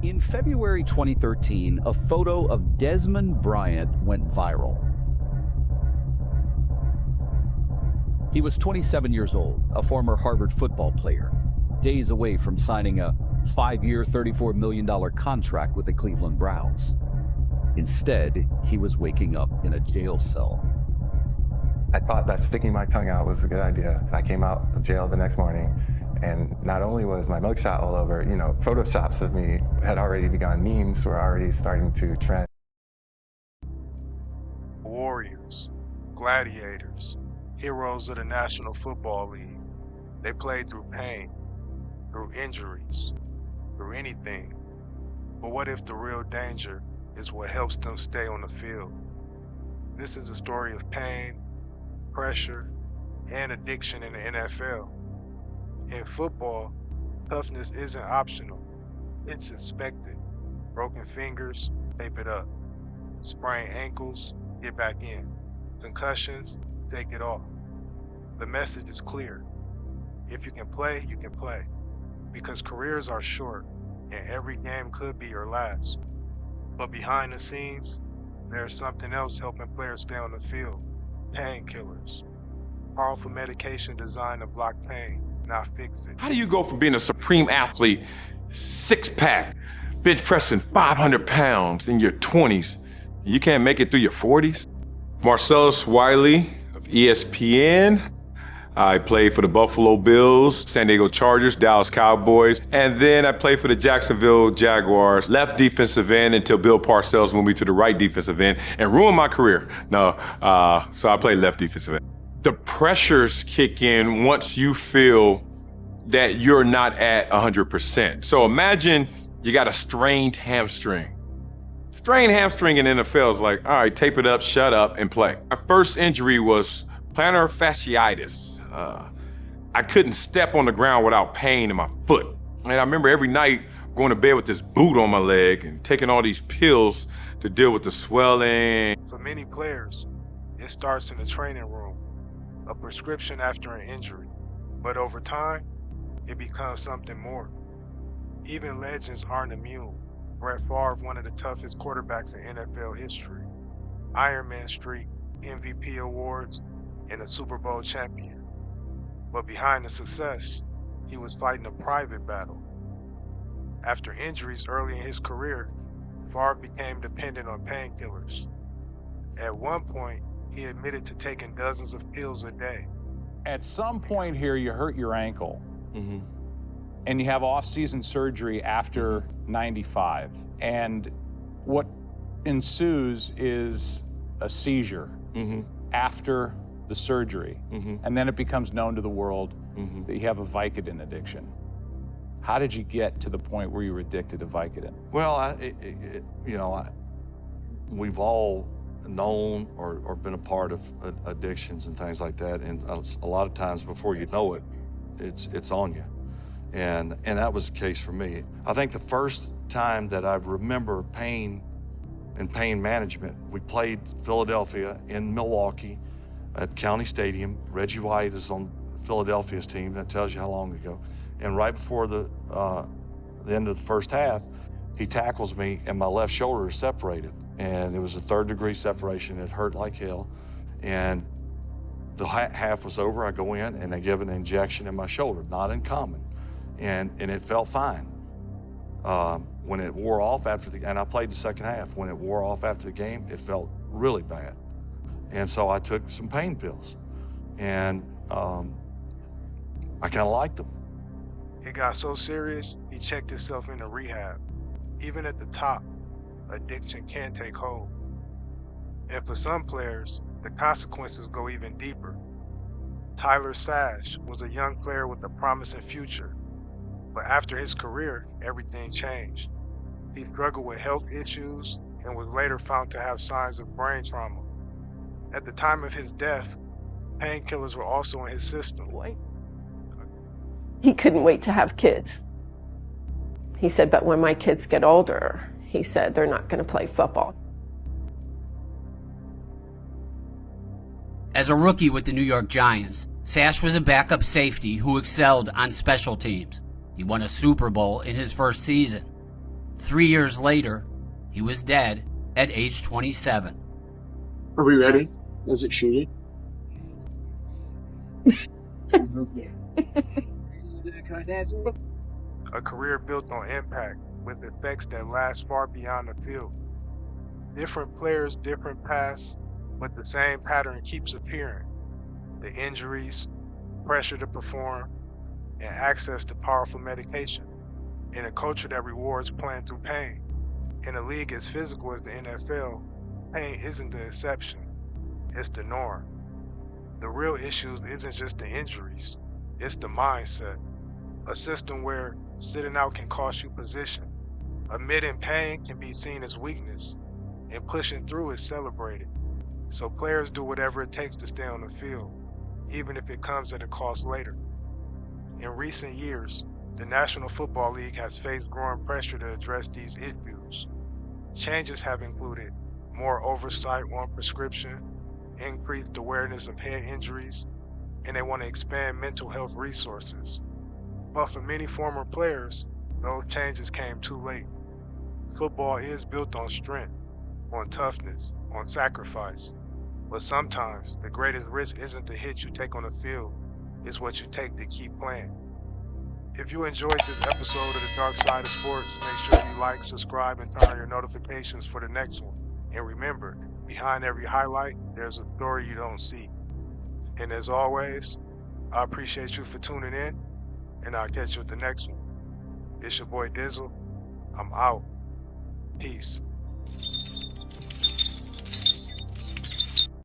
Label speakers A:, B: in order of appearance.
A: In February 2013, a photo of Desmond Bryant went viral. He was 27 years old, a former Harvard football player, days away from signing a 5-year, $34 million contract with the Cleveland Browns. Instead, he was waking up in a jail cell.
B: I thought that sticking my tongue out was a good idea. I came out of jail the next morning, and not only was my mugshot all over, photoshops of me had already begun. Memes were already starting to trend.
C: Warriors, gladiators, heroes of the National Football League. They played through pain, through injuries, through anything. But what if the real danger is what helps them stay on the field? This is a story of pain, pressure, and addiction in the NFL. In football, toughness isn't optional, it's expected. Broken fingers, tape it up. Sprained ankles, get back in. Concussions, take it off. The message is clear. If you can play, you can play. Because careers are short, and every game could be your last. But behind the scenes, there's something else helping players stay on the field. Painkillers. Powerful medication designed to block pain, not fix it.
D: How do you go from being a supreme athlete, six-pack, bench pressing 500 pounds in your 20s, and you can't make it through your 40s? Marcellus Wiley of ESPN. I played for the Buffalo Bills, San Diego Chargers, Dallas Cowboys, and then I played for the Jacksonville Jaguars, left defensive end until Bill Parcells moved me to the right defensive end and ruined my career. So I played left defensive end. The pressures kick in once you feel that you're not at 100%. So imagine you got a strained hamstring. Strained hamstring in NFL is like, all right, tape it up, shut up, and play. My first injury was plantar fasciitis. I couldn't step on the ground without pain in my foot. And I remember every night going to bed with this boot on my leg and taking all these pills to deal with the swelling.
C: For many players, it starts in the training room, a prescription after an injury. But over time, it becomes something more. Even legends aren't immune. Brett Favre, one of the toughest quarterbacks in NFL history. Ironman streak, MVP awards, and a Super Bowl champion. But behind the success, he was fighting a private battle. After injuries early in his career, Favre became dependent on painkillers. At one point, he admitted to taking dozens of pills a day.
E: At some point here, you hurt your ankle, and you have off-season surgery after 95. And what ensues is a seizure after the surgery, and then it becomes known to the world that you have a Vicodin addiction. How did you get to the point where you were addicted to Vicodin?
F: Well, we've all known or been a part of addictions and things like that, and a lot of times before you know it, it's on you, and that was the case for me. I think the first time that I remember pain and pain management, we played Philadelphia in Milwaukee at County Stadium. Reggie White is on Philadelphia's team. That tells you how long ago. And right before the end of the first half, he tackles me and my left shoulder is separated. And it was a 3rd-degree separation. It hurt like hell. And the half was over. I go in and they give an injection in my shoulder, not uncommon. And it felt fine. When it wore off and I played the second half. When it wore off after the game, it felt really bad. And so I took some pain pills, and I kind of liked them.
C: It got so serious, he checked himself into rehab. Even at the top, addiction can take hold. And for some players, the consequences go even deeper. Tyler Sash was a young player with a promising future, but after his career, everything changed. He struggled with health issues and was later found to have signs of brain trauma. At the time of his death, painkillers were also in his system.
G: He couldn't wait to have kids. He said, but when my kids get older, he said, they're not going to play football.
H: As a rookie with the New York Giants, Sash was a backup safety who excelled on special teams. He won a Super Bowl in his first season. 3 years later, he was dead at age 27.
I: Are we ready? Is it shooting?
C: A career built on impact, with effects that last far beyond the field. Different players, different paths, but the same pattern keeps appearing. The injuries, pressure to perform, and access to powerful medication. In a culture that rewards playing through pain. In a league as physical as the NFL, pain isn't the exception, it's the norm. The real issues isn't just the injuries, it's the mindset. A system where sitting out can cost you position. Admitting pain can be seen as weakness, and pushing through is celebrated. So players do whatever it takes to stay on the field, even if it comes at a cost later. In recent years, the National Football League has faced growing pressure to address these issues. Changes have included more oversight on prescription, increased awareness of head injuries, and they want to expand mental health resources. But for many former players, those changes came too late. Football is built on strength, on toughness, on sacrifice. But sometimes the greatest risk isn't the hit you take on the field, it's what you take to keep playing. If you enjoyed this episode of The Dark Side of Sports, make sure you like, subscribe, and turn on your notifications for the next one. And remember, behind every highlight, there's a story you don't see. And as always, I appreciate you for tuning in, and I'll catch you at the next one. It's your boy Dizzle. I'm out. Peace.